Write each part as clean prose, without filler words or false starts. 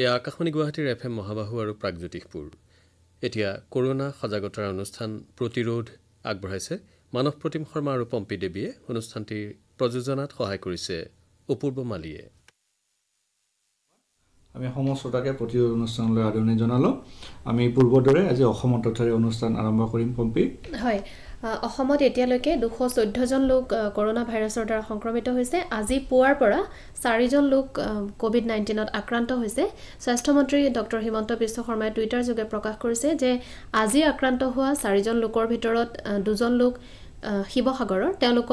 এই আকাশবাণী গুৱাহাটীৰ FM মহাবাহু আৰু প্ৰাগজ্যোতিষপুৰ এতিয়া কৰোনা সজাগতাৰ অনুষ্ঠান প্ৰতিৰোধ আগবঢ়াইছে মানৱ প্ৰতিম শৰ্মা আৰু পম্পী দেৱীয়ে অনুষ্ঠানটিৰ প্ৰযোজনাত সহায় কৰিছে অপূৰ্ব মালিয়ে আমি সমস্যটাকে প্ৰতিৰোধ অনুষ্ঠানলৈ আদৰণি জনালো আমি পূৰ্বৰ দৰে আজি অসমত তথাৰি অনুষ্ঠান আৰম্ভ কৰিম পম্পী হয় অসমত এতিয়ালৈকে 214 জন লোক কৰোনা ভাইৰাছৰ দ্বাৰা সংক্ৰমিত হৈছে আজি পুৱাৰ পৰা 4 জন লোক কোভিড-19ত আক্ৰান্ত হৈছে স্বাস্থ্য মন্ত্ৰী ডক্টৰ হিমন্ত বিশ্ব শৰ্মাই টুইটাৰ যোগে প্ৰকাশ কৰিছে যে আজি আক্ৰান্ত হোৱা 4 জন লোকৰ ভিতৰত 2 জন লোক শিৱসাগৰৰ তেওঁলোক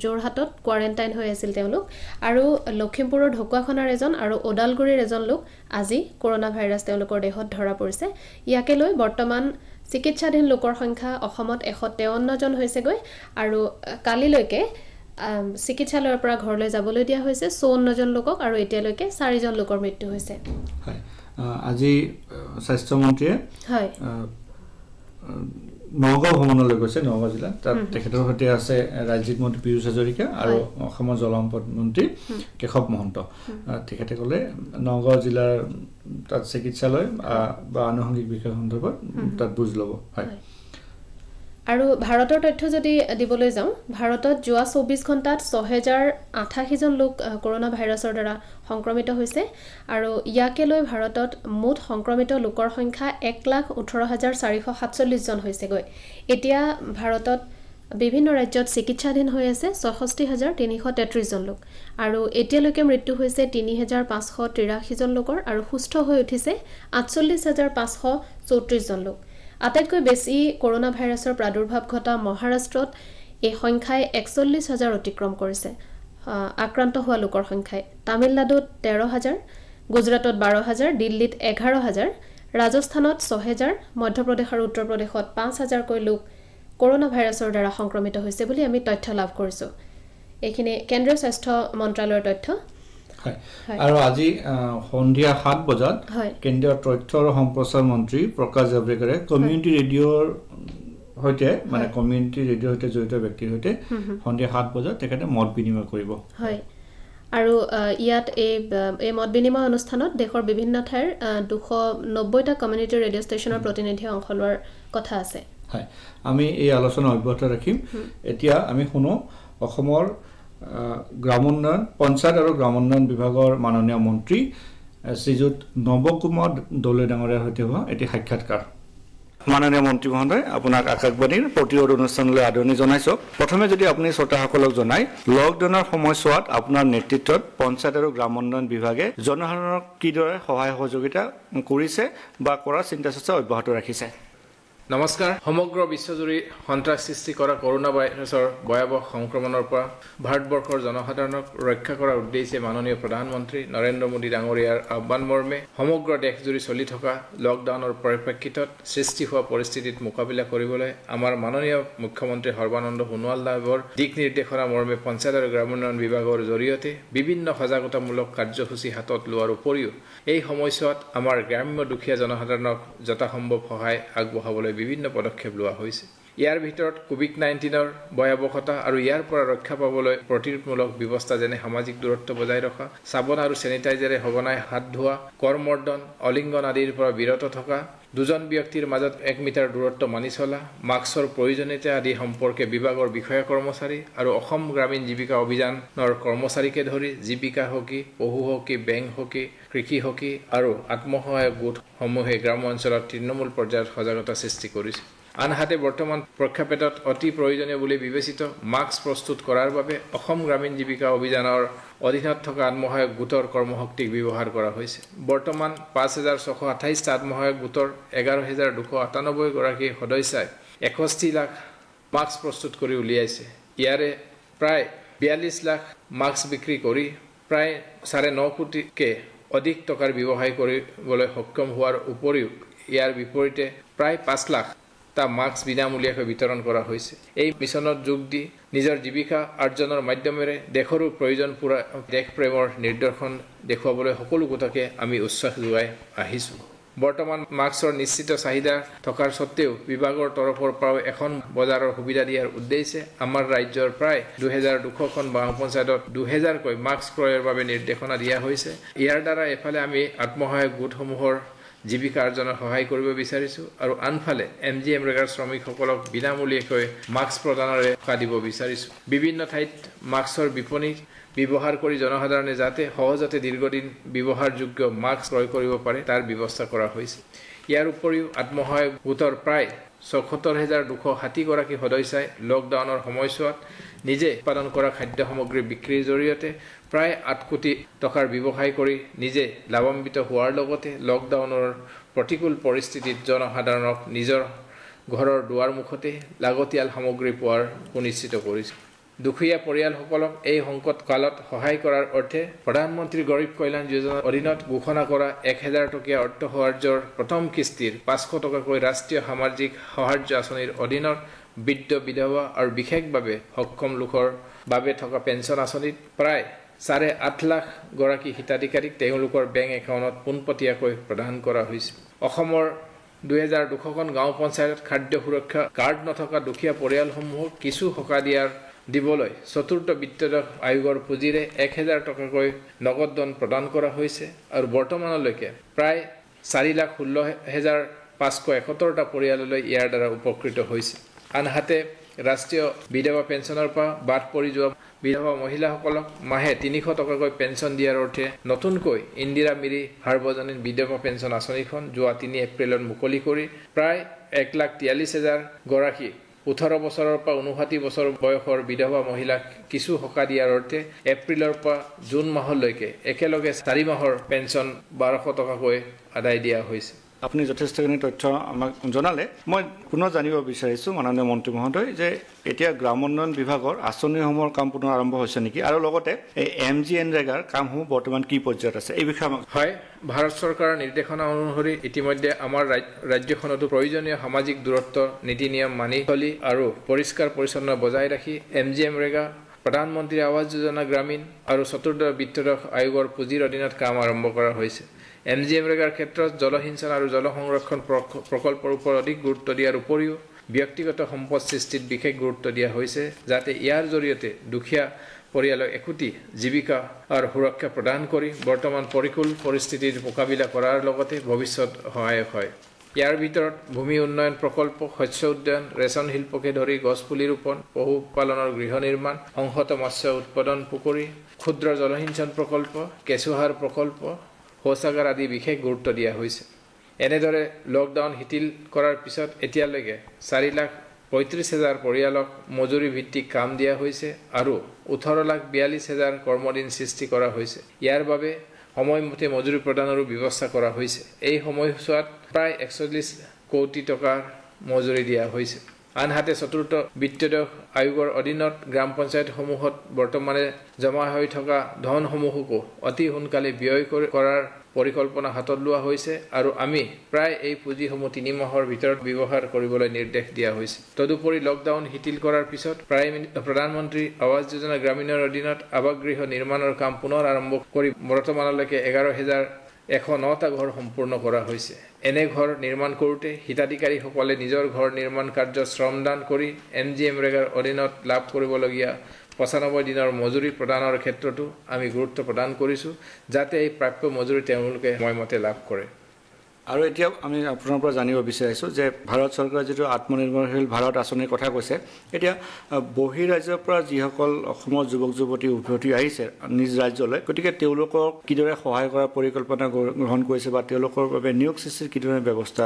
জোৰহাটত কোৱাৰেণ্টাইন হৈ আছিল তেওঁলোক আৰু লখিমপুৰৰ ঢকুৱাখনাৰ এজন আৰু ওদালগুৰিৰ এজন লোক আজি কৰোনা ভাইৰাছ তেওঁলোকৰ দেহত ধৰা পৰিছে ইয়াকে লৈ বৰ্তমান চিকিৎসাধীন লোকৰ সংখ্যা অসমত 153 জন হৈছেগৈ আৰু কালিলৈকে চিকিৎসালয়ৰ পৰা ঘৰলৈ যাবলৈ দিয়া হৈছে 54 জন লোকক আৰু এতিয়ালৈকে 4 জন লোকৰ মৃত্যু হৈছে হয় আজি স্বাস্থ্য মন্ত্ৰীয়ে হয় নগাঁও ভ্ৰমণলৈ গৈছে নগাঁও জিলা তাত তেখেতৰ সৈতে আছে ৰাজ্যিক মন্ত্ৰী পীযুষ হাজৰিকা আৰু অসমৰ জলসম্পদ মন্ত্ৰী কেশৱ মহন্ত তেখেতে ক'লে নগাঁও জিলাৰ তাত চিকিৎসালয় বা আনুষংগিক বিষয় সন্দৰ্ভত তাত বুজ ল'ব হয় আৰু ভাৰতৰ তথ্য যদি দিবলৈ যাওঁ ভাৰতত যোৱা 24 ঘণ্টাত 6088 জন লোক কৰোনা ভাইৰাছৰ দ্বাৰা সংক্ৰমিত হৈছে আৰু ইয়াকে লৈ ভাৰতত মুঠ সংক্ৰমিত লোকৰ সংখ্যা 1,18,447 জন হৈছেগৈ এতিয়া ভাৰতত বিভিন্ন ৰাজ্যত চিকিৎসাধীন হৈ আছে 66333 জন লোক আৰু এতিয়ালৈকে মৃত্যু হৈছে 3583 জন লোকৰ আৰু সুস্থ হৈ উঠিছে 48534 জন লোক আটাইতকৈ বেছি কৰোনা ভাইৰাছৰ প্ৰাদুৰ্ভাৱ ঘটা মহাৰাষ্ট্ৰত এই সংখ্যাই 41000 অতিক্ৰম কৰিছে আক্ৰান্ত হোৱা লোকৰ সংখ্যাই তামিলনাডুত 13000 গুজৰাটত 12000 দিল্লীত 11000 ৰাজস্থানত 6000 মধ্যপ্ৰদেশ আৰু উত্তৰ প্ৰদেশত 5000 কৈ লোক কৰোনা ভাইৰাছৰ দ্বাৰা সংক্ৰমিত হৈছে বুলি আমি তথ্য লাভ কৰিছো এইখিনি কেন্দ্ৰীয় স্বাস্থ্য মন্ত্ৰালয়ৰ তথ্য আৰু আজি সন্ধিয়া 7 বজাত কেন্দ্ৰীয় তথ্য আৰু সম্প্ৰচাৰ মন্ত্ৰী প্ৰকাশ জাভড়েকাৰে কমিউনিটি ৰেডিঅ'ৰ হৈতে মানে কমিউনিটি ৰেডিঅ'ৰ হৈতে জড়িত ব্যক্তিৰ হৈতে সন্ধিয়া 7 বজাত তেখেতে মত বিনিময় কৰিব হয় আৰু ইয়াত এই মত বিনিময় অনুষ্ঠানত দেশৰ বিভিন্ন ঠাইৰ 290টা কমিউনিটি ৰেডিঅ' ষ্টেচনৰ প্ৰতিনিধি অংশ লোৱাৰ কথা আছে হয় আমি এই আলোচনা অব্যাহত ৰাখিম এতিয়া আমি শুনো অসমৰ গ্ৰামোন্নয়ন পঞ্চায়ত আৰু গ্ৰামোন্নয়ন বিভাগৰ মাননীয় মন্ত্ৰী শ্ৰীযুত নৱকুমাৰ দলৈ ডাঙৰীয়াৰ সৈতে হোৱা এটি সাক্ষাৎকাৰ মাননীয় মন্ত্ৰী মহোদয় আপোনাক আকাশবাণীৰ প্ৰতিৰোধ অনুষ্ঠানলৈ আদৰণি জনাইছো প্ৰথমে যদি আপুনি শ্ৰোতাসকলক জনাই লকডাউনৰ সময়ছোৱাত আপোনাৰ নেতৃত্বত পঞ্চায়ত আৰু গ্ৰামোন্নয়ন বিভাগে জনসাধাৰণক কিদৰে সহায় সহযোগিতা কৰিছে বা কৰাৰ চিন্তা চৰ্চা অব্যাহত ৰাখিছে নমস্কাৰ সমগ্ৰ বিশ্বজুৰি সন্ত্ৰাস সৃষ্টি কৰা কৰোনা ভাইৰাছৰ ভয়াৱহ সংক্ৰমণৰ পৰা ভাৰতবৰ্ষৰ জনসাধাৰণক ৰক্ষা কৰাৰ উদ্দেশ্যে মাননীয় প্ৰধানমন্ত্ৰী নৰেন্দ্ৰ মোদী ডাঙৰীয়াৰ আহ্বান মৰ্মে সমগ্ৰ দেশজুৰি চলি থকা লকডাউনৰ পৰিপ্ৰেক্ষিতত সৃষ্টি হোৱা পৰিস্থিতিত মোকাবিলা কৰিবলৈ আমাৰ মাননীয় মুখ্যমন্ত্ৰী সৰ্বানন্দ সোণোৱাল দেৱৰ দিক নিৰ্দেশনা মৰ্মে পঞ্চায়ত আৰু গ্ৰামোন্নয়ন বিভাগৰ জৰিয়তে বিভিন্ন সজাগতামূলক কাৰ্যসূচী হাতত লোৱাৰ উপৰিও এই সময়ছোৱাত আমাৰ গ্ৰাম্য দুখীয়া জনসাধাৰণক যথাসম্ভৱ সহায় আগবঢ়াবলৈ বিভিন্ন পদক্ষেপ লোৱা হৈছে ইয়াৰ ভিতৰত কোভিড-19ৰ ভয়াৱহতা আৰু ইয়াৰ পৰা ৰক্ষা পাবলৈ প্ৰতিৰোধমূলক ব্যৱস্থা যেনে সামাজিক দূৰত্ব বজাই ৰখা সাবন আৰু চেনিটাইজাৰে সঘনাই হাত ধোৱা কৰমৰ্দন অলিংগন আদিৰ পৰা বিৰত থকা দুজন ব্যক্তিৰ মাজত 1 মিটাৰ দূৰত্ব মানি চলা মাস্কৰ প্ৰয়োজনীয়তা আদি সম্পৰ্কে বিভাগৰ বিষয়া কৰ্মচাৰী আৰু অসম গ্ৰামীণ জীৱিকা অভিযানৰ কৰ্মচাৰীকে ধৰি জীৱিকা হকি পহু হকি বেংক হকি কৃষি হকি আৰু আত্মসহায়ক গোটসমূহে গ্ৰাম অঞ্চলত তৃণমূল পৰ্যায়ত সজাগতা সৃষ্টি কৰিছে আনহাতে বৰ্তমান প্ৰেক্ষাপটত অতি প্ৰয়োজনীয় বুলি বিবেচিত মাস্ক প্ৰস্তুত কৰাৰ বাবে অসম গ্ৰামীণ জীৱিকা অভিযানৰ অধীনত থকা আত্মসহায়ক গোটৰ কৰ্মশক্তিক ব্যৱহাৰ কৰা হৈছে বৰ্তমান 5628টা আত্মসহায়ক গোটৰ 11298 গৰাকী সদস্যই 61 লাখ মাস্ক প্ৰস্তুত কৰি উলিয়াইছে ইয়াৰে প্ৰায় 42 লাখ মাস্ক বিক্ৰী কৰি প্ৰায় 9.5 কোটিকে অধিক টকাৰ ব্যৱসায় কৰিবলৈ সক্ষম হোৱাৰ উপৰিও ইয়াৰ বিপৰীতে প্ৰায় 5 লাখ তা মাস্ক বিনামূলীয়াকৈ বিতৰণ কৰা হৈছে এই মিছনত যোগ দি নিজৰ জীৱিকা অৰ্জনৰ মাধ্যমেৰে দেশৰো প্ৰয়োজন দেশ প্ৰেমৰ নিৰ্দৰ্শন দেখুৱাবলৈ সকলো গোটকে আমি উৎসাহ যোগাই আহিছো বৰ্তমান মাস্কৰ নিশ্চিত চাহিদা থকাৰ সত্ত্বেও বিভাগৰ তৰফৰ পৰাও এখন বজাৰৰ সুবিধা দিয়াৰ উদ্দেশ্যে আমাৰ ৰাজ্যৰ প্ৰায় 2200খন গাঁও পঞ্চায়তত 2000কৈ মাস্ক ক্ৰয়ৰ বাবে নিৰ্দেশনা দিয়া হৈছে। ইয়াৰ দ্বাৰা এফালে আমি আত্মসহায়ক গোটসমূহৰ জীৱিকা অৰ্জনত সহায় কৰিব বিচাৰিছোঁ আৰু আনফালে MGMৰেগাৰ শ্ৰমিকসকলক বিনামূলীয়াকৈ মাস্ক প্ৰদানেৰে সহায় দিব বিচাৰিছোঁ। বিভিন্ন ঠাইত মাস্কৰ বিপণী ব্যৱহাৰ কৰি জনসাধাৰণে যাতে সহজতে দীৰ্ঘদিন ব্যৱহাৰযোগ্য মাস্ক ক্ৰয় কৰিব পাৰে তাৰ ব্যৱস্থা কৰা হৈছে। ইয়াৰ উপৰিও আত্মসহায়ক গোটৰ প্ৰায় ৭৪,২৬০ গৰাকী সদস্যই লকডাউনৰ সময়ছোৱাত নিজে উৎপাদন কৰা খাদ্য সামগ্ৰী বিক্ৰীৰ জৰিয়তে প্ৰায় ৮ কোটি টকাৰ ব্যৱসায় কৰি নিজে লাভান্বিত হোৱাৰ লগতে লকডাউনৰ প্ৰতিকূল পৰিস্থিতিত জনসাধাৰণক নিজৰ ঘৰৰ দুৱাৰমুখতে লাগতিয়াল সামগ্ৰী পোৱাৰ সুনিশ্চিত কৰিছে। দুখীয়া পৰিয়ালসকলক এই সংকট কালত সহায় কৰাৰ অৰ্থে প্ৰধানমন্ত্ৰী গৰীব কল্যাণ যোজনাৰ অধীনত ঘোষণা কৰা ১,০০০ টকীয়া অৰ্থ সাহায্যৰ প্ৰথম কিস্তিৰ ৫০০ টকাকৈ ৰাষ্ট্ৰীয় সামাজিক সাহায্য আঁচনিৰ অধীনত বৃদ্ধ বিধৱা আৰু বিশেষভাৱে সক্ষম লোকৰ বাবে থকা পেঞ্চন আঁচনিত প্ৰায় ৮.৫ লাখ গৰাকী হিতাধিকাৰীক তেওঁলোকৰ বেংক একাউণ্টত পোনপটীয়াকৈ প্ৰদান কৰা হৈছে। অসমৰ 2200খন গাঁও পঞ্চায়তত খাদ্য সুৰক্ষা কাৰ্ড নথকা দুখীয়া পৰিয়ালসমূহক কিছু সকাহ দিবলৈ চতুৰ্থ বিত্তীয় আয়োগৰ পুঁজিৰে ১,০০০ টকাকৈ নগদ ধন প্ৰদান কৰা হৈছে আৰু বৰ্তমানলৈকে প্ৰায় 4,16,৫৭১টা পৰিয়াললৈ ইয়াৰ দ্বাৰা উপকৃত হৈছে। আনহাতে ৰাষ্ট্ৰীয় বিধৱা পেঞ্চনৰ পৰা বাদ পৰি যোৱা বিধৱা মহিলাসকলক মাহে ৩০০ টকাকৈ পেঞ্চন দিয়াৰ অৰ্থে নতুনকৈ ইন্দিৰা মিৰি সাৰ্বজনীন বিধৱা পেঞ্চন আঁচনিখন যোৱা ৩ এপ্ৰিলত মুকলি কৰি প্ৰায় ১,৪৩,০০০ গৰাকী ১৮ বছৰৰ পৰা ৫৯ বছৰ বয়সৰ বিধৱা মহিলাক কিছু সকাহ দিয়াৰ অৰ্থে এপ্ৰিলৰ পৰা জুন মাহলৈকে একেলগে ৪ মাহৰ পেঞ্চন ১,২০০ টকাকৈ আদায় দিয়া হৈছে। আপুনি যথেষ্টখিনি তথ্য আমাক জনালে। মই পুনৰ জানিব বিচাৰিছোঁ মাননীয় মন্ত্ৰী মহোদয় যে এতিয়া গ্ৰামোন্নয়ন বিভাগৰ আঁচনিসমূহৰ কাম পুনৰ আৰম্ভ হৈছে নেকি আৰু লগতে এই MGNৰেগাৰ কামসমূহ বৰ্তমান কি পৰ্যায়ত আছে এই বিষয়ে হয়, ভাৰত চৰকাৰৰ নিৰ্দেশনা অনুসৰি ইতিমধ্যে আমাৰ ৰাজ্যখনতো প্ৰয়োজনীয় সামাজিক দূৰত্ব নীতি নিয়ম মানি চলি আৰু পৰিষ্কাৰ পৰিচ্ছন্ন বজাই ৰাখি MGMৰেগা প্ৰধানমন্ত্ৰী আৱাস যোজনা গ্ৰামীণ আৰু চতুৰ্থ বিত্তীয় আয়োগৰ পুঁজিৰ অধীনত কাম আৰম্ভ কৰা হৈছে। MGMৰেগাৰ ক্ষেত্ৰত জলসিঞ্চন আৰু জল সংৰক্ষণ প্ৰকল্পৰ ওপৰত অধিক গুৰুত্ব দিয়াৰ উপৰিও ব্যক্তিগত সম্পদ সৃষ্টিত বিশেষ গুৰুত্ব দিয়া হৈছে যাতে ইয়াৰ জৰিয়তে দুখীয়া পৰিয়ালক একোটি জীৱিকা আৰু সুৰক্ষা প্ৰদান কৰি বৰ্তমান প্ৰতিকূল পৰিস্থিতিৰ মোকাবিলা কৰাৰ লগতে ভৱিষ্যত সহায়ক হয়। ইয়াৰ ভিতৰত ভূমি উন্নয়ন প্ৰকল্প, শস্য উদ্যান, ৰেচন শিল্পকে ধৰি গছপুলি ৰোপণ, পশুপালনৰ গৃহ নিৰ্মাণ, সংহত মৎস্য উৎপাদন পুখুৰী, ক্ষুদ্ৰ জলসিঞ্চন প্ৰকল্প, কেঁচুসাৰ প্ৰকল্প, শৌচাগাৰ আদি বিশেষ গুৰুত্ব দিয়া হৈছে। এনেদৰে লকডাউন শিথিল কৰাৰ পিছত এতিয়ালৈকে 4,35,000 পৰিয়ালক মজুৰি ভিত্তিক কাম দিয়া হৈছে আৰু 18,42,000 কৰ্মদিন সৃষ্টি কৰা হৈছে। ইয়াৰ বাবে সময়মতে মজুৰি প্ৰদানৰো ব্যৱস্থা কৰা হৈছে। এই সময়ছোৱাত প্ৰায় 41 কোটি টকাৰ মজুৰি দিয়া হৈছে। আনহাতে চতুৰ্থ বিত্তীয় আয়োগৰ অধীনত গ্ৰাম পঞ্চায়তসমূহত বৰ্তমানে জমা হৈ থকা ধনসমূহকো অতি সোনকালে ব্যয় কৰাৰ পৰিকল্পনা হাতত লোৱা হৈছে আৰু আমি প্ৰায় এই পুঁজিসমূহ ৩ মাহৰ ভিতৰত ব্যৱহাৰ কৰিবলৈ নিৰ্দেশ দিয়া হৈছে। তদুপৰি লকডাউন শিথিল কৰাৰ পিছত প্ৰধানমন্ত্ৰী আৱাস যোজনা গ্ৰামীণৰ অধীনত আৱাসগৃহ নিৰ্মাণৰ কাম পুনৰ আৰম্ভ কৰি বৰ্তমানলৈকে 11,109টা ঘৰ সম্পূৰ্ণ কৰা হৈছে। এনে ঘৰ নিৰ্মাণ কৰোঁতে হিতাধিকাৰীসকলে নিজৰ ঘৰ নিৰ্মাণ কাৰ্যত শ্ৰমদান কৰি MGMৰেগাৰ অধীনত লাভ কৰিবলগীয়া ৯৫ দিনৰ মজুৰি প্ৰদানৰ ক্ষেত্ৰতো আমি গুৰুত্ব প্ৰদান কৰিছোঁ যাতে এই প্ৰাপ্য মজুৰি তেওঁলোকে সময়মতে লাভ কৰে। আৰু এতিয়া আমি আপোনাৰ পৰা জানিব বিচাৰিছোঁ যে ভাৰত চৰকাৰে যিটো আত্মনিৰ্ভৰশীল ভাৰত আঁচনিৰ কথা কৈছে, এতিয়া বহিঃৰাজ্যৰ পৰা যিসকল অসমৰ যুৱক যুৱতী উভতি আহিছে নিজ ৰাজ্যলৈ, গতিকে তেওঁলোকক কিদৰে সহায় কৰাৰ পৰিকল্পনা গ্ৰহণ কৰিছে বা তেওঁলোকৰ বাবে নিয়োগ সৃষ্টিৰ কিদৰে ব্যৱস্থা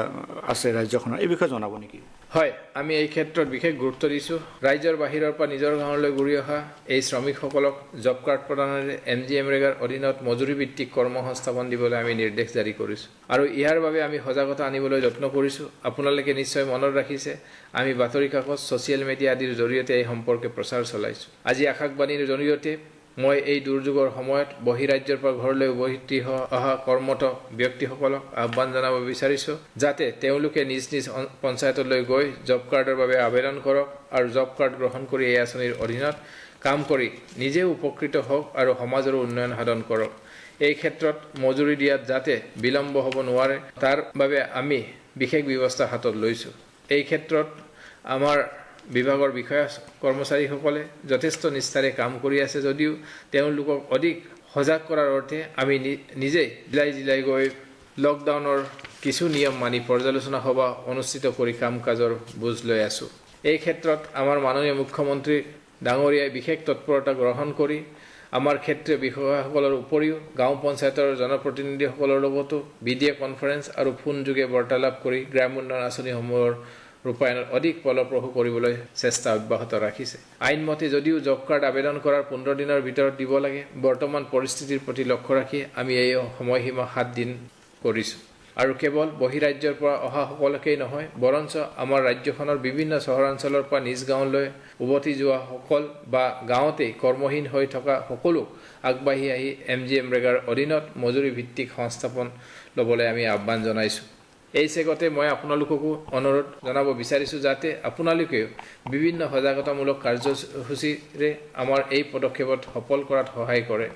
আছে ৰাজ্যখনৰ, এই বিষয়ে জনাব নেকি? হয়, আমি এই ক্ষেত্ৰত বিশেষ গুৰুত্ব দিছোঁ। ৰাজ্যৰ বাহিৰৰ পৰা নিজৰ গাঁৱলৈ ঘূৰি অহা এই শ্ৰমিকসকলক জব কাৰ্ড প্ৰদানেৰে MGMৰেগাৰ অধীনত মজুৰি ভিত্তিক কৰ্মসংস্থাপন দিবলৈ আমি নিৰ্দেশ জাৰি কৰিছোঁ আৰু ইয়াৰ বাবে আমি সজাগতা আনিবলৈ যত্ন কৰিছোঁ। আপোনালোকে নিশ্চয় মনত ৰাখিছে আমি বাতৰি কাকত, ছ'চিয়েল মিডিয়া আদিৰ জৰিয়তে এই সম্পৰ্কে প্ৰচাৰ চলাইছোঁ। আজি আকাশবাণীৰ জৰিয়তে মই এই দুৰ্যোগৰ সময়ত বহিঃৰাজ্যৰ পৰা ঘৰলৈ উভতি অহা কৰ্মৰত ব্যক্তিসকলক আহ্বান জনাব বিচাৰিছোঁ যাতে তেওঁলোকে নিজ নিজ পঞ্চায়তলৈ গৈ জব কাৰ্ডৰ বাবে আবেদন কৰক আৰু জব কাৰ্ড গ্ৰহণ কৰি এই আঁচনিৰ অধীনত কাম কৰি নিজে উপকৃত হওক আৰু সমাজৰো উন্নয়ন সাধন কৰক। এই ক্ষেত্ৰত মজুৰি দিয়াত যাতে বিলম্ব হ'ব নোৱাৰে তাৰ বাবে আমি বিশেষ ব্যৱস্থা হাতত লৈছোঁ। এই ক্ষেত্ৰত আমাৰ বিভাগৰ বিষয়া কৰ্মচাৰীসকলে যথেষ্ট নিষ্ঠাৰে কাম কৰি আছে যদিও তেওঁলোকক অধিক সজাগ কৰাৰ অৰ্থে আমি নিজেই জিলাই গৈ লকডাউনৰ কিছু নিয়ম মানি পৰ্যালোচনা সভা অনুষ্ঠিত কৰি কাম কাজৰ বুজ লৈ আছোঁ। এই ক্ষেত্ৰত আমাৰ মাননীয় মুখ্যমন্ত্ৰী ডাঙৰীয়াই বিশেষ তৎপৰতা গ্ৰহণ কৰি আমাৰ ক্ষেত্ৰীয় বিষয়াসকলৰ উপৰিও গাঁও পঞ্চায়তৰ জনপ্ৰতিনিধিসকলৰ লগতো ভিডিঅ' কনফাৰেন্স আৰু ফোন যোগে বাৰ্তালাপ কৰি গ্ৰাম উন্নয়ন আঁচনিসমূহৰ ৰূপায়ণত অধিক ফলপ্ৰসূ কৰিবলৈ চেষ্টা অব্যাহত ৰাখিছে। আইনমতে যদিও জব কাৰ্ড আবেদন কৰাৰ 15 দিনৰ ভিতৰত দিব লাগে, বৰ্তমান পৰিস্থিতিৰ প্ৰতি লক্ষ্য ৰাখি আমি এই সময়সীমা 7 দিন কৰিছোঁ। আৰু কেৱল বহিৰাজ্যৰ পৰা অহা সকলকেই নহয়, বৰঞ্চ আমাৰ ৰাজ্যখনৰ বিভিন্ন চহৰাঞ্চলৰ পৰা নিজ গাঁৱলৈ উভতি যোৱা সকল বা গাঁৱতেই কৰ্মহীন হৈ থকা সকলো আগবাঢ়ি আহি MGMৰেগাৰ অধীনত মজুৰি ভিত্তিক সংস্থাপন ল'বলৈ আমি আহ্বান জনাইছোঁ। এই চেগতে মই আপোনালোককো অনুৰোধ জনাব বিচাৰিছোঁ যাতে আপোনালোকেও বিভিন্ন সজাগতামূলক কাৰ্যসূচীৰে আমাৰ এই পদক্ষেপত সফল কৰাত সহায় কৰে।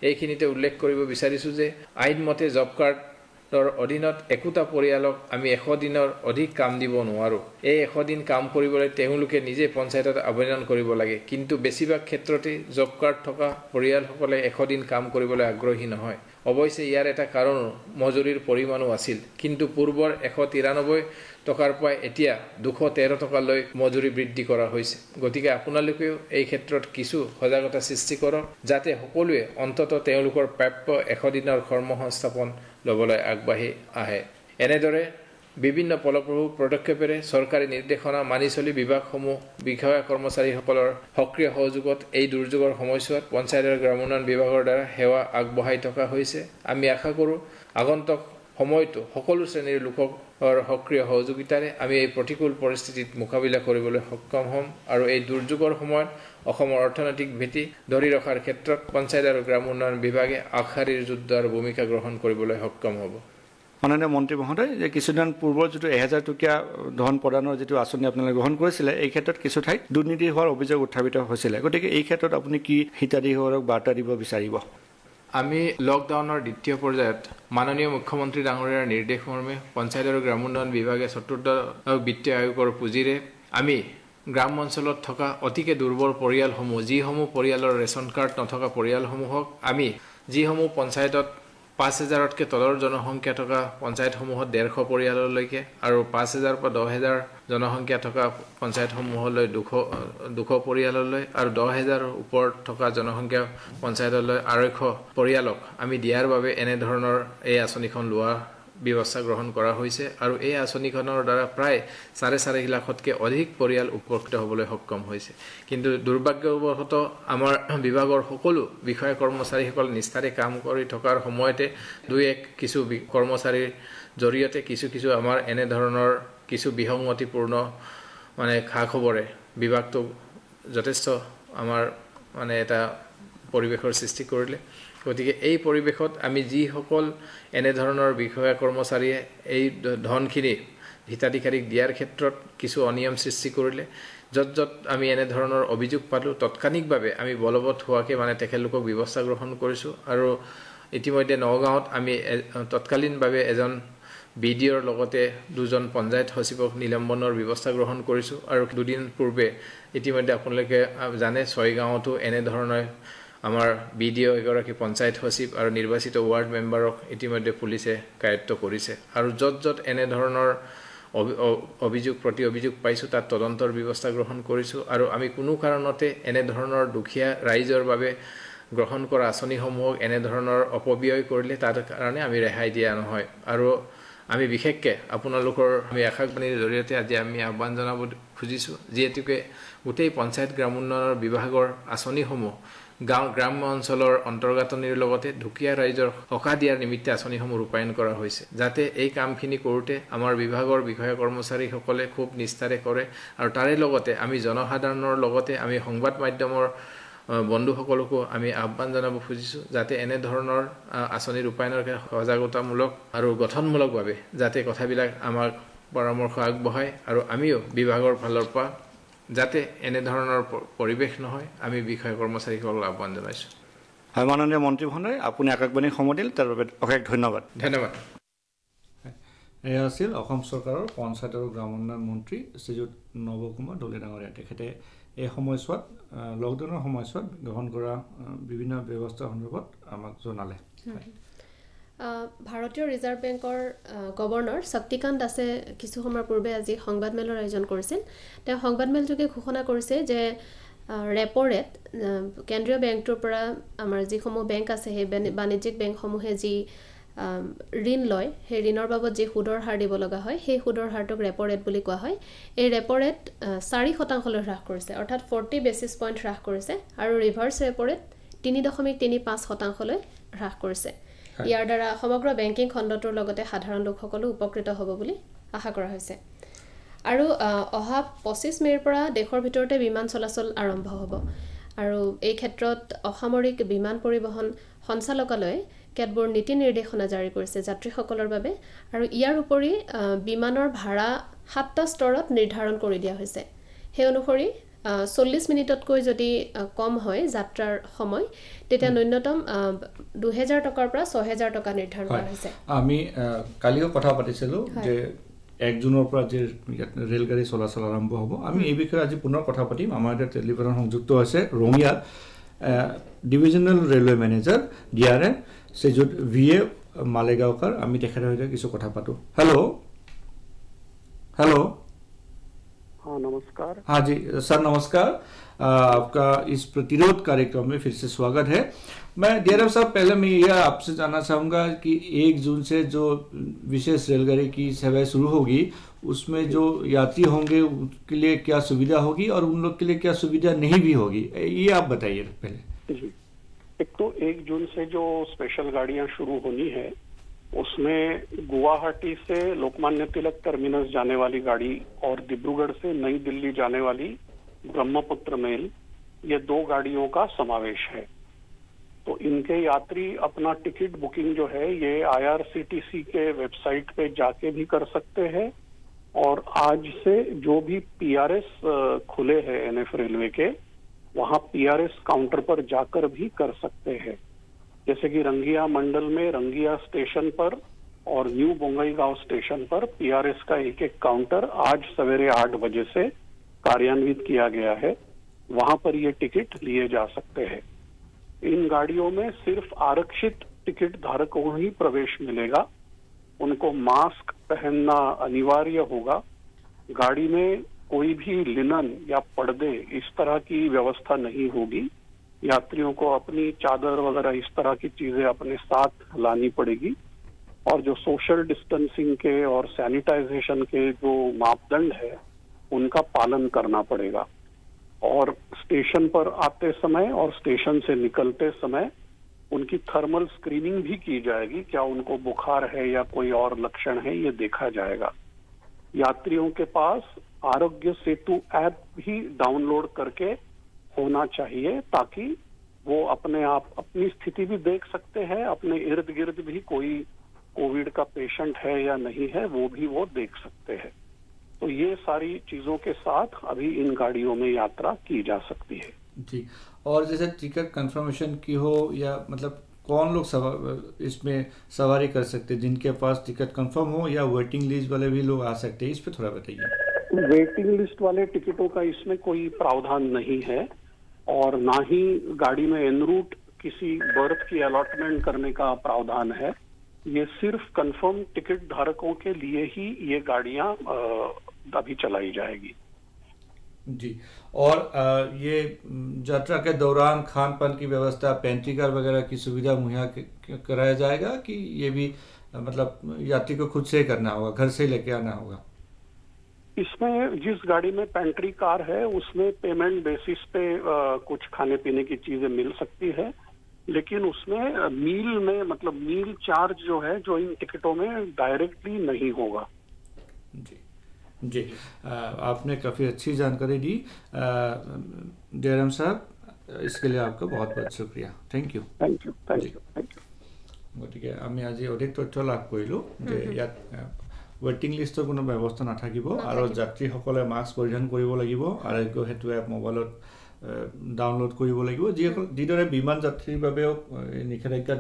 এইখিনিতে উল্লেখ কৰিব বিচাৰিছোঁ যে আইনমতে জব কাৰ্ডৰ অধীনত একোটা পৰিয়ালক আমি 100 দিনৰ অধিক কাম দিব নোৱাৰোঁ। এই 100 দিন কাম কৰিবলৈ তেওঁলোকে নিজে পঞ্চায়তত আবেদন কৰিব লাগে, কিন্তু বেছিভাগ ক্ষেত্ৰতে জব কাৰ্ড থকা পৰিয়ালসকলে 100 দিন কাম কৰিবলৈ আগ্ৰহী নহয়। অৱশ্যে ইয়াৰ এটা কাৰণ মজুৰিৰ পৰিমাণো আছিল, কিন্তু পূৰ্বৰ 193 টকাৰ পৰা এতিয়া 213 টকালৈ মজুৰি বৃদ্ধি কৰা হৈছে। গতিকে আপোনালোকেও এই ক্ষেত্ৰত কিছু সজাগতা সৃষ্টি কৰক যাতে সকলোৱে অন্ততঃ তেওঁলোকৰ প্ৰাপ্য 100 দিনৰ কৰ্মসংস্থাপন ল'বলৈ আগবাঢ়ি আহে। এনেদৰে বিভিন্ন ফলপ্ৰসূ পদক্ষেপেৰে চৰকাৰী নিৰ্দেশনা মানি চলি বিভাগসমূহ বিষয়া কৰ্মচাৰীসকলৰ সক্ৰিয় সহযোগত এই দুৰ্যোগৰ সময়ছোৱাত পঞ্চায়ত আৰু গ্ৰাম উন্নয়ন বিভাগৰ দ্বাৰা সেৱা আগবঢ়াই থকা হৈছে। আমি আশা কৰোঁ আগন্তুক সময়তো সকলো শ্ৰেণীৰ লোকৰ সক্ৰিয় সহযোগিতাৰে আমি এই প্ৰতিকূল পৰিস্থিতিত মোকাবিলা কৰিবলৈ সক্ষম হ'ম আৰু এই দুৰ্যোগৰ সময়ত অসমৰ অৰ্থনৈতিক ভেটি ধৰি ৰখাৰ ক্ষেত্ৰত পঞ্চায়ত আৰু গ্ৰাম উন্নয়ন বিভাগে আগশাৰীৰ যুদ্ধৰ ভূমিকা গ্ৰহণ কৰিবলৈ সক্ষম হ'ব। মাননীয় মন্ত্ৰী মহোদয়, যে কিছুদিন পূৰ্বৰ যিটো 1000 টকীয়া ধন প্ৰদানৰ যিটো আঁচনি আপোনালোকে গ্ৰহণ কৰিছিলে, এই ক্ষেত্ৰত কিছু ঠাইত দুৰ্নীতি হোৱাৰ অভিযোগ উত্থাপিত হৈছিলে। গতিকে এই ক্ষেত্ৰত আপুনি কি হিতাধিকাৰীসকলক বাৰ্তা দিব বিচাৰিব? আমি লকডাউনৰ দ্বিতীয় পৰ্যায়ত মাননীয় মুখ্যমন্ত্ৰী ডাঙৰীয়াৰ নিৰ্দেশ মৰ্মে পঞ্চায়ত আৰু গ্ৰাম উন্নয়ন বিভাগে চতুৰ্থ বিত্তীয় আয়োগৰ পুঁজিৰে আমি গ্ৰাম অঞ্চলত থকা অতিকে দুৰ্বল পৰিয়ালসমূহ, যিসমূহ পৰিয়ালৰ ৰেচন কাৰ্ড নথকা পৰিয়ালসমূহক আমি যিসমূহ পঞ্চায়তত 5000তকৈ তলৰ জনসংখ্যা থকা পঞ্চায়তসমূহত 150 পৰিয়াললৈকে আৰু 5000 পৰা 10000 জনসংখ্যা থকা পঞ্চায়তসমূহলৈ 200 পৰিয়াললৈ আৰু 10000 ওপৰত থকা জনসংখ্যা পঞ্চায়তলৈ 250 পৰিয়ালক আমি দিয়াৰ বাবে এনেধৰণৰ এই আঁচনিখন লোৱা ব্যৱস্থা গ্ৰহণ কৰা হৈছে আৰু এই আঁচনিখনৰ দ্বাৰা প্ৰায় 4.5 লাখতকৈ অধিক পৰিয়াল উপকৃত হ'বলৈ সক্ষম হৈছে। কিন্তু দুৰ্ভাগ্যবশতঃ আমাৰ বিভাগৰ সকলো বিষয়া কৰ্মচাৰীসকল নিষ্ঠাৰে কাম কৰি থকাৰ সময়তে কিছু কৰ্মচাৰীৰ জৰিয়তে কিছু আমাৰ এনেধৰণৰ কিছু বিসংগতিপূৰ্ণ খা খবৰে বিভাগটোক যথেষ্ট আমাৰ এটা পৰিৱেশৰ সৃষ্টি কৰিলে। গতিকে এই পৰিৱেশত আমি যিসকল এনেধৰণৰ বিষয়া কৰ্মচাৰীয়ে এই ধনখিনি হিতাধিকাৰীক দিয়াৰ ক্ষেত্ৰত কিছু অনিয়ম সৃষ্টি কৰিলে, য'ত আমি এনেধৰণৰ অভিযোগ পালোঁ তৎক্ষণিকভাৱে আমি বলবৎ হোৱাকৈ তেখেতলোকক ব্যৱস্থা গ্ৰহণ কৰিছোঁ আৰু ইতিমধ্যে নগাঁৱত আমি তৎকালীনভাৱে এজন BDOৰ লগতে 2জন পঞ্চায়ত সচিবক নিলম্বনৰ ব্যৱস্থা গ্ৰহণ কৰিছোঁ আৰু দুদিন পূৰ্বে ইতিমধ্যে আপোনালোকে জানে ছয়গাঁৱতো এনেধৰণৰ আমাৰ BDO এগৰাকী পঞ্চায়ত সচিব আৰু নিৰ্বাচিত ৱাৰ্ড মেম্বাৰক ইতিমধ্যে পুলিচে কায়ত্ব কৰিছে আৰু য'ত এনেধৰণৰ অভিযোগ প্ৰতি অভিযোগ পাইছোঁ তাত তদন্তৰ ব্যৱস্থা গ্ৰহণ কৰিছোঁ আৰু আমি কোনো কাৰণতে এনেধৰণৰ দুখীয়া ৰাইজৰ বাবে গ্ৰহণ কৰা আঁচনিসমূহক এনেধৰণৰ অপব্যয় কৰিলে তাৰ কাৰণে আমি ৰেহাই দিয়া নহয়। আৰু আমি বিশেষকৈ আপোনালোকৰ আমি আকাশবাণীৰ জৰিয়তে আজি আমি আহ্বান জনাব খুজিছোঁ, যিহেতুকে গোটেই পঞ্চায়ত গ্ৰাম উন্নয়নৰ বিভাগৰ আঁচনিসমূহ গ্ৰাম্য অঞ্চলৰ অন্তৰ্গাঁথনিৰ লগতে দুখীয়া ৰাইজৰ সকাহ দিয়াৰ নিমিত্তে আঁচনিসমূহ ৰূপায়ণ কৰা হৈছে, যাতে এই কামখিনি কৰোঁতে আমাৰ বিভাগৰ বিষয়া কৰ্মচাৰীসকলে খুব নিষ্ঠাৰে কৰে আৰু তাৰে লগতে আমি জনসাধাৰণৰ লগতে আমি সংবাদ মাধ্যমৰ বন্ধুসকলকো আমি আহ্বান জনাব খুজিছোঁ যাতে এনেধৰণৰ আঁচনি ৰূপায়ণৰ সজাগতামূলক আৰু গঠনমূলকভাৱে যাতে কথাবিলাক আমাক পৰামৰ্শ আগবঢ়ায় আৰু আমিও বিভাগৰ ফালৰ পৰা যাতে এনেধৰণৰ পৰিৱেশ নহয় আমি বিষয়া কৰ্মচাৰীসকলক আহ্বান জনাইছোঁ। হয় মাননীয় মন্ত্ৰী মহোদয় আপুনি আকাশবাণীক সময় দিল তাৰ বাবে অশেষ ধন্যবাদ ধন্যবাদ এয়া আছিল অসম চৰকাৰৰ পঞ্চায়ত আৰু গ্ৰাম উন্নয়ন মন্ত্ৰী শ্ৰীযুত নৱ কুমাৰ দলে ডাঙৰীয়া তেখেতে এই সময়ছোৱাত লকডাউনৰ সময়ছোৱাত গ্ৰহণ কৰা বিভিন্ন ব্যৱস্থাৰ সন্দৰ্ভত আমাক জনালে ভাৰতীয় ৰিজাৰ্ভ বেংকৰ গভৰ্ণৰ শক্তিকান্ত দাসে কিছু সময়ৰ পূৰ্বে আজি সংবাদমেলৰ আয়োজন কৰিছিল তেওঁ সংবাদমেলযোগে ঘোষণা কৰিছে যে ৰেপো ৰেট কেন্দ্ৰীয় বেংকটোৰ পৰা আমাৰ যিসমূহ বেংক আছে সেই বাণিজ্যিক বেংকসমূহে যি ঋণ লয় সেই ঋণৰ বাবদ যি সুদৰ হাৰ দিব লগা হয় সেই সুদৰ হাৰটোক ৰেপো ৰেট বুলি কোৱা হয় এই ৰেপো ৰেট 4% হ্ৰাস কৰিছে অৰ্থাৎ 40 বেচিছ পইণ্ট হ্ৰাস কৰিছে আৰু ৰিভাৰ্ছ ৰেপো ৰেট 3.35% হ্ৰাস কৰিছে ইয়াৰ দ্বাৰা সমগ্ৰ বেংকিং খণ্ডটোৰ লগতে সাধাৰণ লোকসকলো উপকৃত হ'ব বুলি আশা কৰা হৈছে আৰু অহা 25 মেৰ পৰা দেশৰ ভিতৰতে বিমান চলাচল আৰম্ভ হ'ব আৰু এই ক্ষেত্ৰত অসামৰিক বিমান পৰিবহণ সঞ্চালকালয়ে কেতবোৰ নীতি নিৰ্দেশনা জাৰি কৰিছে যাত্ৰীসকলৰ বাবে আৰু ইয়াৰ উপৰি বিমানৰ ভাড়া 7টা স্তৰত নিৰ্ধাৰণ কৰি দিয়া হৈছে সেই অনুসৰি 40 মিনিটতকৈ যদি কম হয় যাত্ৰাৰ সময় তেতিয়া ন্যূনতম 2000 টকাৰ পৰা 6000 টকা নিৰ্ধাৰণ কৰা হৈছে আমি কালিও কথা পাতিছিলোঁ যে 1 জুনৰ পৰা যে ৰেলগাড়ী চলাচল আৰম্ভ হ'ব আমি এই বিষয়ে আজি পুনৰ কথা পাতিম আমাৰ এটা টেলিফোন সংযুক্ত আছে Rangiya divisional railway manager DRM Shriyut VA Malegaonkar আমি তেখেতৰ সৈতে কিছু কথা পাতোঁ হেল্ল' हाँ नमस्कार हाँ जी सर नमस्कार आपका इस प्रतिरोध कार्यक्रम में फिर से स्वागत है मैं डीआरएम साहब पहले मैं यह आपसे जानना चाहूँगा कि 1 जून से जो विशेष रेलगाड़ी की सेवाएं शुरू होगी उसमें जो यात्री होंगे उनके लिए क्या सुविधा होगी और उन लोग के लिए क्या सुविधा नहीं भी होगी ये आप बताइए पहले जी एक तो 1 जून से जो स्पेशल गाड़ियां शुरू होनी है उसमें गुवाहाटी से लोकमान्य तिलक टर्मिनस जाने वाली गाड़ी और डिब्रूगढ़ से नई दिल्ली जाने वाली ब्रह्मपुत्र मेल ये 2 गाड़ियों का समावेश है तो इनके यात्री अपना टिकट बुकिंग जो है ये IRCTC के वेबसाइट पे जाके भी कर सकते हैं और आज से जो भी PRS खुले हैं NF रेलवे के वहाँ PRS काउंटर पर जाकर भी कर सकते हैं जैसे कि रंगिया मंडल में रंगिया स्टेशन पर और न्यू बोंगईगांव स्टेशन पर PRS का एक काउंटर आज सवेरे 8 बजे से कार्यान्वित किया गया है वहां पर ये टिकट लिए जा सकते हैं इन गाड़ियों में सिर्फ आरक्षित टिकट धारकों ही प्रवेश मिलेगा उनको मास्क पहनना अनिवार्य होगा गाड़ी में कोई भी लिनन या पर्दे इस तरह की व्यवस्था नहीं होगी यात्रियों को अपनी चादर वगैरह इस तरह की चीजें अपने साथ लानी पड़ेगी और जो सोशल डिस्टेंसिंग के और सैनिटाइजेशन के जो मापदंड है उनका पालन करना पड़ेगा और स्टेशन पर आते समय और स्टेशन से निकलते समय उनकी थर्मल स्क्रीनिंग भी की जाएगी क्या उनको बुखार है या कोई और लक्षण है ये देखा जाएगा यात्रियों के पास आरोग्य सेतु ऐप भी डाउनलोड करके होना चाहिए ताकि वो अपने आप अपनी स्थिति भी देख सकते हैं अपने इर्द गिर्द भी कोई कोविड का पेशेंट है या नहीं है वो भी वो देख सकते हैं तो ये सारी चीजों के साथ अभी इन गाड़ियों में यात्रा की जा सकती है जी और जैसे टिकट कंफर्मेशन की हो या मतलब कौन लोग इसमें सवारी कर सकते हैं जिनके पास टिकट कंफर्म हो या वेटिंग लिस्ट वाले भी लोग आ सकते हैं इस पे थोड़ा बताइए वेटिंग लिस्ट वाले टिकटों का इसमें कोई प्रावधान नहीं है और ना ही गाड़ी में एन रूट किसी बर्थ की अलॉटमेंट करने का प्रावधान है ये सिर्फ कंफर्म टिकट धारकों के लिए ही ये गाड़ियां अभी चलाई जाएगी जी और ये यात्रा के दौरान खान पान की व्यवस्था पेंट्री कार वगैरह की सुविधा मुहैया कराया जाएगा कि ये भी मतलब यात्री को खुद से करना होगा घर से लेके आना होगा इसमें जिस गाड़ी में पेंट्री कार है उसमें पेमेंट बेसिस पे कुछ खाने पीने की चीजें मिल सकती है लेकिन उसमें मील में मतलब मील चार्ज जो है जो इन टिकटों में डायरेक्टली नहीं होगा जी जी आपने काफ़ी अच्छी जानकारी दी जयराम साहब इसके लिए आपका बहुत बहुत शुक्रिया थैंक यू গতিকে আমি আজি অধিক তথ্য লাভ কৰিলোঁ যে ইয়াত ৱেটিং লিষ্টৰ কোনো ব্যৱস্থা নাথাকিব আৰু যাত্ৰীসকলে মাস্ক পৰিধান কৰিব লাগিব আৰোগ্য সেতু এপ মোবাইলত ডাউনলোড কৰিব লাগিব যিদৰে বিমান যাত্ৰীৰ বাবেও নিষেধাজ্ঞা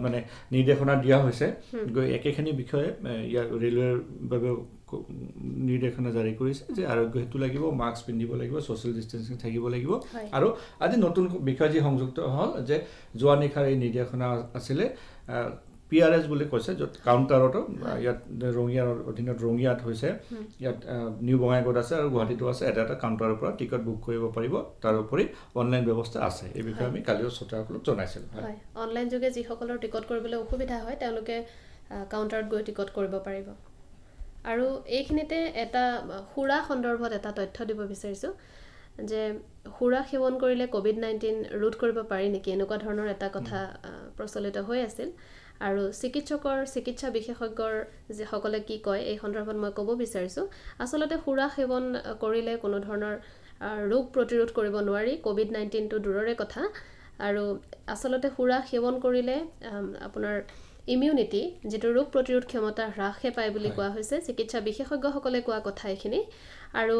মানে নিৰ্দেশনা দিয়া হৈছে একেখিনি বিষয়ে ইয়াৰ ৰেলৱেৰ বাবেও নিৰ্দেশনা জাৰি কৰিছে যে আৰোগ্য হেতু লাগিব মাস্ক পিন্ধিব লাগিব সোশ্যাল ডিষ্টেন্সিং থাকিব লাগিব আৰু আজি নতুন বিষয় যি সংযুক্ত হ'ল যে যোৱা নিশাৰ এই নিৰ্দেশনা আছিলে PRS বুলি কৈছে য'ত কাউণ্টাৰত ইয়াত ৰঙিয়াৰ অধীনত ৰঙিয়াত হৈছে ইয়াত নিউ বঙাইগাঁৱত আছে আৰু গুৱাহাটীতো আছে এটা কাউণ্টাৰৰ পৰা টিকট বুক কৰিব পাৰিব তাৰ উপৰি অনলাইন ব্যৱস্থা আছে এই বিষয়ে আমি কালিও শ্ৰোতাসকলক জনাইছিলোঁ হয় অনলাইন যোগে যিসকলৰ টিকট কৰিবলৈ অসুবিধা হয় তেওঁলোকে কাউণ্টাৰত গৈ টিকট কৰিব পাৰিব আৰু এইখিনিতে এটা সুৰা সন্দৰ্ভত এটা তথ্য দিব বিচাৰিছোঁ যে সুৰা সেৱন কৰিলে COVID-19 ৰোধ কৰিব পাৰি নেকি এনেকুৱা ধৰণৰ এটা কথা প্ৰচলিত হৈ আছিল আৰু চিকিৎসা বিশেষজ্ঞৰ যিসকলে কি কয় এই সন্দৰ্ভত মই ক'ব বিচাৰিছোঁ আচলতে সুৰা সেৱন কৰিলে কোনো ধৰণৰ ৰোগ প্ৰতিৰোধ কৰিব নোৱাৰি COVID-19 টো দূৰৰে কথা আৰু আচলতে সুৰা সেৱন কৰিলে আপোনাৰ ইমিউনিটি যেটো ৰোগ প্ৰতিৰোধ ক্ষমতা হ্ৰাসে পায় বুলি কোৱা হৈছে চিকিৎসা বিশেষজ্ঞসকলে কোৱা কথা এখিনি আৰু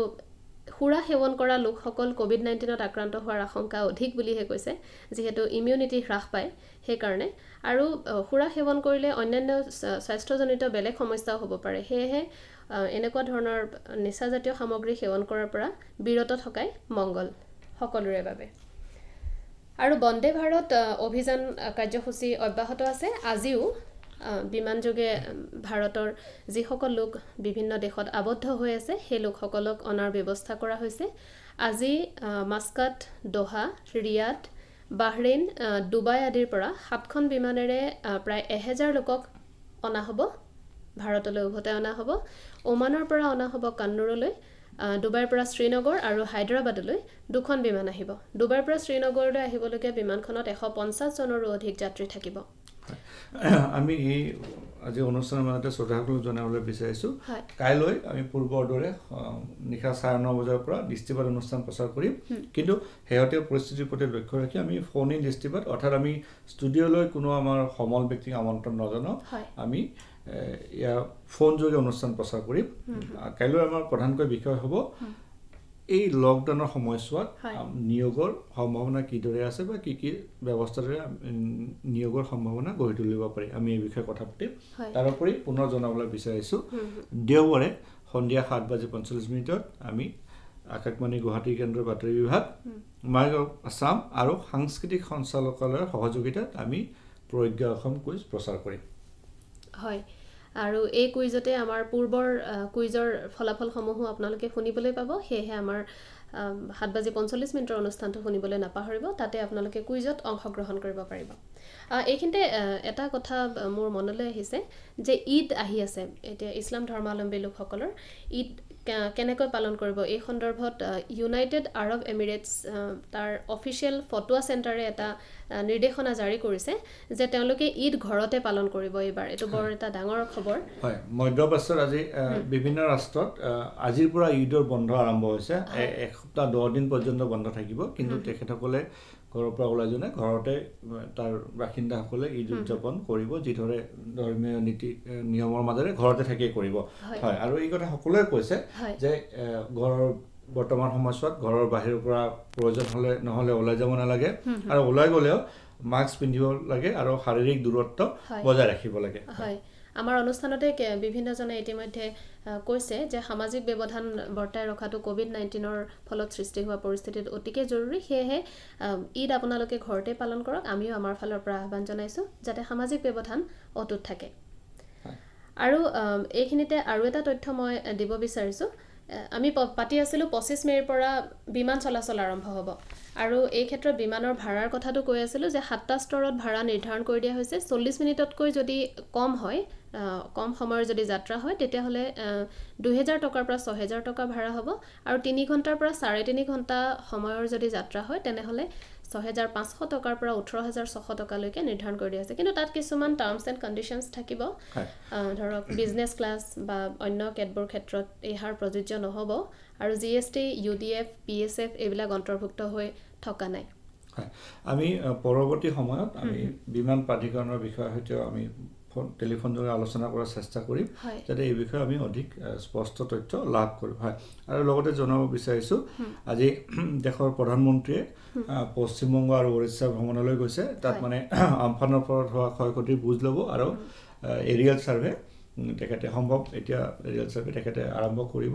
সুৰা সেৱন কৰা লোকসকল COVID-19ত আক্ৰান্ত হোৱাৰ আশংকা অধিক বুলিহে কৈছে যেহেতু ইমিউনিটি হ্ৰাস পায় সেই কাৰণে আৰু সুৰা সেৱন কৰিলে অন্যান্য স্বাস্থ্যজনিত বেলেগ সমস্যাও হ'ব পাৰে সেয়েহে এনেকুৱা ধৰণৰ নিচাজাতীয় সামগ্ৰী সেৱন কৰাৰ পৰা বিৰত থকাই মংগল সকলোৰে বাবে আৰু বন্দে ভাৰত অভিযান কাৰ্যসূচী অব্যাহত আছে আজিও বিমানযোগে ভাৰতৰ যিসকল লোক বিভিন্ন দেশত আবদ্ধ হৈ আছে সেই লোকসকলক অনাৰ ব্যৱস্থা কৰা হৈছে আজি মাস্কাট দোহা ৰিয়াদ বাহৰেইন ডুবাই আদিৰ পৰা 7খন বিমানেৰে প্ৰায় 1000 লোকক অনা হ'ব ভাৰতলৈ উভতাই অনা হ'ব ওমানৰ পৰা অনা হ'ব কান্নুৰলৈ ডুবাইৰ পৰা শ্ৰীনগৰ আৰু হায়দৰাবাদলৈ দুখন বিমান আহিব ডুবাইৰ পৰা শ্ৰীনগৰলৈ আহিবলগীয়া বিমানখনত 150 জনৰো অধিক যাত্ৰী থাকিব আমি এই আজি অনুষ্ঠানৰ মাজতে শ্ৰোতাসকলক জনাবলৈ বিচাৰিছোঁ কাইলৈ আমি পূৰ্বৰ দৰে নিশা 9:30 বজাৰ পৰা দৃষ্টিপাত অনুষ্ঠান প্ৰচাৰ কৰিম কিন্তু শেহতীয়া পৰিস্থিতিৰ প্ৰতি লক্ষ্য ৰাখি আমি ফোন ইন দৃষ্টিপাত অৰ্থাৎ আমি ষ্টুডিঅ'লৈ কোনো আমাৰ সমল ব্যক্তিক আমন্ত্ৰণ নজনাওঁ আমি ইয়া ফোন যোগে অনুষ্ঠান প্ৰচাৰ কৰিম কাইলৈ আমাৰ প্ৰধানকৈ বিষয় হ'ব এই লকডাউনৰ সময়ছোৱাত নিয়োগৰ সম্ভাৱনা কিদৰে আছে বা কি ব্যৱস্থাৰে নিয়োগৰ সম্ভাৱনা গঢ়ি তুলিব পাৰি আমি এই বিষয়ে কথা পাতিম তাৰ উপৰি পুনৰ জনাবলৈ বিচাৰিছোঁ দেওবাৰে সন্ধিয়া 7:45 আমি আকাশবাণী গুৱাহাটী কেন্দ্ৰৰ বাতৰি বিভাগ মাইগাঁও আছাম আৰু সাংস্কৃতিক সঞ্চালকালয়ৰ সহযোগিতাত আমি প্ৰজ্ঞা অসম কুইজ প্ৰচাৰ কৰিম হয় আৰু এই কুইজতে আমাৰ পূৰ্বৰ কুইজৰ ফলাফলসমূহো আপোনালোকে শুনিবলৈ পাব সেয়েহে আমাৰ 7:45 অনুষ্ঠানটো শুনিবলৈ নাপাহৰিব তাতে আপোনালোকে কুইজত অংশগ্ৰহণ কৰিব পাৰিব এইখিনিতে এটা কথা মোৰ মনলৈ আহিছে যে ঈদ আহি আছে এতিয়া ইছলাম ধৰ্মাৱলম্বী লোকসকলৰ ঈদ কেনেকৈ পালন কৰিব এই সন্দৰ্ভত ইউনাইটেড আৰব এমিৰেটছ তাৰ অফিচিয়েল ফটোৱা চেণ্টাৰে এটা নিৰ্দেশনা জাৰি কৰিছে যে তেওঁলোকে ঈদ ঘৰতে পালন কৰিব এইবাৰ এটো বৰ এটা ডাঙৰ খবৰ হয় মধ্যপ্ৰাচ্যৰ আজি বিভিন্ন ৰাষ্ট্ৰত আজিৰ পৰা ঈদৰ বন্ধ আৰম্ভ হৈছে এক সপ্তাহ 10 দিন পৰ্যন্ত বন্ধ থাকিব কিন্তু তেখেতসকলে ঘৰৰ পৰা ওলাই যোনে ঘৰতে তাৰ বাসিন্দাসকলে ঈদ উদযাপন কৰিব যিদৰে ধৰ্মীয় নীতি নিয়মৰ মাজেৰে ঘৰতে থাকি কৰিব হয় আৰু এই কথা সকলোৱে কৈছে যে ঘৰৰ বৰ্তমান সময়ছোৱাত ঘৰৰ বাহিৰৰ পৰা প্ৰয়োজন নহলে ওলাই যাব নালাগে আৰু ওলাই গলেও মাস্ক পিন্ধিব লাগে আৰু শাৰীৰিক দূৰত্ব বজাই ৰাখিব লাগে হয় আমাৰ অনুষ্ঠানতে বিভিন্নজনে ইতিমধ্যে কৈছে যে সামাজিক ব্যৱধান বৰ্তাই ৰখাটো COVID-19ৰ ফলত সৃষ্টি হোৱা পৰিস্থিতিত অতিকে জৰুৰী সেয়েহে ঈদ আপোনালোকে ঘৰতে পালন কৰক আমিও আমাৰ ফালৰ পৰা আহ্বান জনাইছো যাতে সামাজিক ব্যৱধান অটুট থাকে আৰু এইখিনিতে আৰু এটা তথ্য মই দিব বিচাৰিছো আমি পাতি আছিলো 25 মেৰ পৰা বিমান চলাচল আৰম্ভ হ'ব আৰু এই ক্ষেত্ৰত বিমানৰ ভাড়াৰ কথাটো কৈ আছিলো যে 7টা স্তৰত ভাড়া নিৰ্ধাৰণ কৰি দিয়া হৈছে 40 মিনিটতকৈ যদি কম হয় কম সময়ৰ যদি যাত্ৰা হয় তেতিয়া হলে 2000 টকাৰ পৰা 6000 টকা ভাড়া হ'ব আৰু 3 ঘণ্টাৰ পৰা 3.5 ঘণ্টা সময়ৰ যদি যাত্ৰা হয় তেনে হলে 6500 টকাৰ পৰা 18600 টকালৈকে নিৰ্ধাৰণ কৰি দিয়া আছে কিন্তু তাত কিছুমান টাৰ্মছ এণ্ড কণ্ডিশ্যনছ থাকিব ধৰক বিজনেছ ক্লাছ বা অন্য কেতবোৰ ক্ষেত্ৰত এই হাৰ প্ৰযোজ্য নহব আৰু GST UDF PSF এইবিলাক অন্তৰ্ভুক্ত হৈ থকা নাই আমি পৰৱৰ্তী সময়ত আমি বিমান প্ৰাধিকৰণৰ বিষয়ে হয়তো আমি টেলিফোন যোগে আলোচনা কৰাৰ চেষ্টা কৰিম যাতে এই বিষয়ে আমি অধিক স্পষ্ট তথ্য লাভ কৰোঁ হয় আৰু লগতে জনাব বিচাৰিছোঁ আজি দেশৰ প্ৰধানমন্ত্ৰীয়ে পশ্চিমবংগ আৰু উৰিষ্যা ভ্ৰমণলৈ গৈছে তাত মানে আমফানৰ ওপৰত হোৱা ক্ষয়ক্ষতিৰ বুজ ল'ব আৰু এৰিয়েল ছাৰ্ভে তেখেতে সম্ভৱ এতিয়া এৰিয়েল ছাৰ্ভে তেখেতে আৰম্ভ কৰিব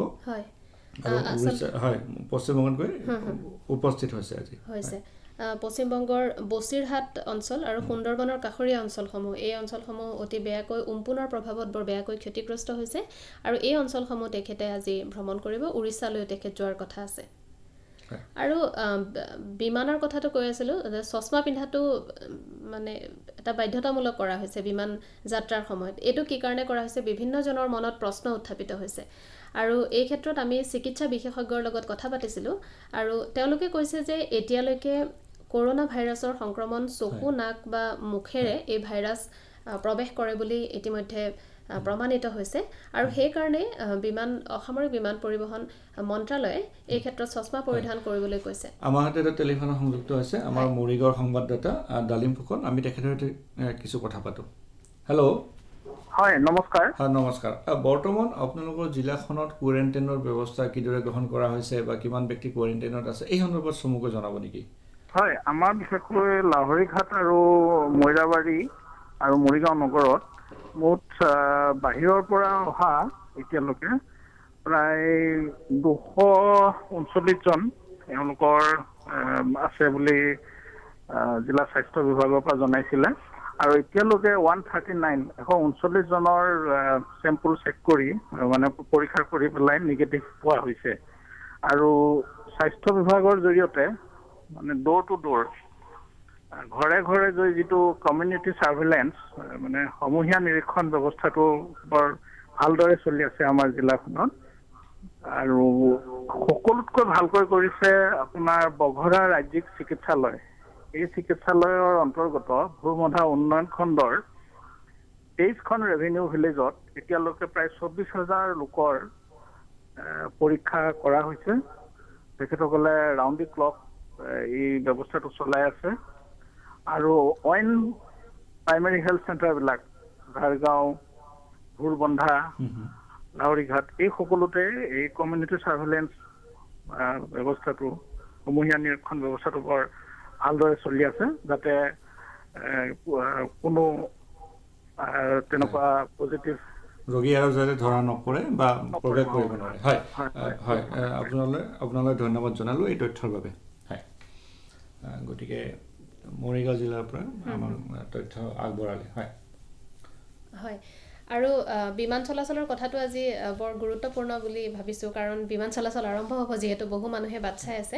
আৰু উৰিষ্যা হয় পশ্চিমবংগত গৈ উপস্থিত হৈছে আজি পশ্চিমবংগৰ বছিৰহাট অঞ্চল আৰু সুন্দৰবনৰ কাষৰীয়া অঞ্চলসমূহ এই অঞ্চলসমূহ অতি বেয়াকৈ উম্পুনৰ প্ৰভাৱত বৰ বেয়াকৈ ক্ষতিগ্ৰস্ত হৈছে আৰু এই অঞ্চলসমূহ তেখেতে আজি ভ্ৰমণ কৰিব উৰিষ্যালৈ তেখেত যোৱাৰ কথা আছে আৰু বিমানৰ কথাটো কৈ আছিলোঁ চশমা পিন্ধাটো মানে এটা বাধ্যতামূলক কৰা হৈছে বিমান যাত্ৰাৰ সময়ত এইটো কি কাৰণে কৰা হৈছে বিভিন্নজনৰ মনত প্ৰশ্ন উত্থাপিত হৈছে আৰু এই ক্ষেত্ৰত আমি চিকিৎসা বিশেষজ্ঞৰ লগত কথা পাতিছিলোঁ আৰু তেওঁলোকে কৈছে যে এতিয়ালৈকে কৰোনা ভাইৰাছৰ সংক্ৰমণ চকু নাক বা মুখেৰে এই ভাইৰাছ প্ৰৱেশ কৰে বুলি ইতিমধ্যে প্ৰমাণিত হৈছে আৰু সেই কাৰণে অসামৰিক বিমান পৰিবহণ মন্ত্ৰালয়ে এই ক্ষেত্ৰত চশমা পৰিধান কৰিবলৈ কৈছে আমাৰ হাতে এটা টেলিফোনৰ সংযুক্ত আছে আমাৰ মৰিগাঁৱৰ সংবাদদাতা ডালিম ফুকন আমি তেখেতৰ সৈতে কিছু কথা পাতোঁ হেল্ল' হয় নমস্কাৰ হয় নমস্কাৰ বৰ্তমান আপোনালোকৰ জিলাখনত কোৱাৰেণ্টাইনৰ ব্যৱস্থা কিদৰে গ্ৰহণ কৰা হৈছে বা কিমান ব্যক্তি কোৱাৰেণ্টাইনত আছে এই সন্দৰ্ভত চমুকৈ জনাব নেকি হয় আমাৰ বিশেষকৈ লাহৰীঘাট আৰু মৈৰাবাৰী আৰু মৰিগাঁও নগৰত মুঠ বাহিৰৰ পৰা অহা এতিয়ালৈকে প্ৰায় 239 জন এওঁলোকৰ আছে বুলি জিলা স্বাস্থ্য বিভাগৰ পৰা জনাইছিলে আৰু এতিয়ালৈকে 139 জনৰ চেম্পল চেক কৰি মানে পৰীক্ষা কৰি পেলাই নিগেটিভ পোৱা হৈছে আৰু স্বাস্থ্য বিভাগৰ জৰিয়তে মানে ডোৰ টু ডোৰ ঘৰে ঘৰে গৈ যিটো কমিউনিটি ছাৰ্ভেইলেন্স মানে সমূহীয়া নিৰীক্ষণ ব্যৱস্থাটো বৰ ভালদৰে চলি আছে আমাৰ জিলাখনত আৰু সকলোতকৈ ভালকৈ কৰিছে আপোনাৰ বঘৰা ৰাজ্যিক চিকিৎসালয় এই চিকিৎসালয়ৰ অন্তৰ্গত ভূমধা উন্নয়ন খণ্ডৰ 23খন ৰেভিনিউ ভিলেজত এতিয়ালৈকে প্ৰায় 24,000 লোকৰ পৰীক্ষা কৰা হৈছে তেখেতসকলে ৰাউণ্ড দি ক্লক এই ব্যৱস্থাটো চলাই আছে আৰু অইন প্ৰাইমেৰী হেল্থ চেণ্টাৰবিলাক ঝাৰগাঁও ভুৰবন্ধা লাহৰীঘাট এই সকলোতে এই কমিউনিটি ছাৰ্ভেইলেন্স ব্যৱস্থাটো সমূহীয়া নিৰীক্ষণ ব্যৱস্থাটো বৰ ভালদৰে চলি আছে যাতে কোনো তেনেকুৱা পজিটিভ ৰোগী আৰু যাতে ধৰা নপৰে বা প্ৰৱেশ কৰিব নোৱাৰে হয় হয় আপোনালৈ ধন্যবাদ জনালোঁ এই তথ্যৰ বাবে হয় গতিকে মৰিগাঁও জিলাৰ পৰা আমাক তথ্য আগবঢ়ালে হয় হয় আৰু বিমান চলাচলৰ কথাটো আজি বৰ গুৰুত্বপূৰ্ণ বুলি ভাবিছোঁ কাৰণ বিমান চলাচল আৰম্ভ হ'ব যিহেতু বহু মানুহে বাট চাই আছে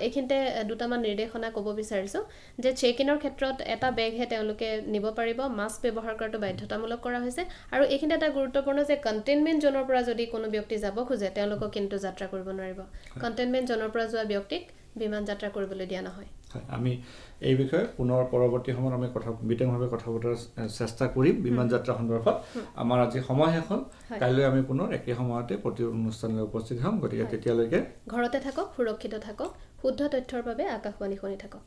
এইখিনিতে দুটামান নিৰ্দেশনা ক'ব বিচাৰিছোঁ যে চেক ইনৰ ক্ষেত্ৰত এটা বেগহে তেওঁলোকে নিব পাৰিব মাস্ক ব্যৱহাৰ কৰাটো বাধ্যতামূলক কৰা হৈছে আৰু এইখিনিতে এটা গুৰুত্বপূৰ্ণ যে কণ্টেইনমেণ্ট জ'নৰ পৰা যদি কোনো ব্যক্তি যাব খোজে তেওঁলোকক কিন্তু যাত্ৰা কৰিব নোৱাৰিব কণ্টেইনমেণ্ট জ'নৰ পৰা যোৱা ব্যক্তিক বিমান যাত্ৰা কৰিবলৈ দিয়া নহয় আমি এই বিষয়ে পুনৰ পৰৱৰ্তী সময়ত আমি বিতংভাৱে কথা পতাৰ চেষ্টা কৰিম বিমান যাত্ৰা সন্দৰ্ভত আমাৰ আজি সময় শেষ হ'ল কাইলৈ আমি পুনৰ একে সময়তে প্ৰতি অনুষ্ঠানলৈ উপস্থিত হ'ম গতিকে তেতিয়ালৈকে ঘৰতে থাকক সুৰক্ষিত থাকক শুদ্ধ তথ্যৰ বাবে আকাশবাণী শুনি থাকক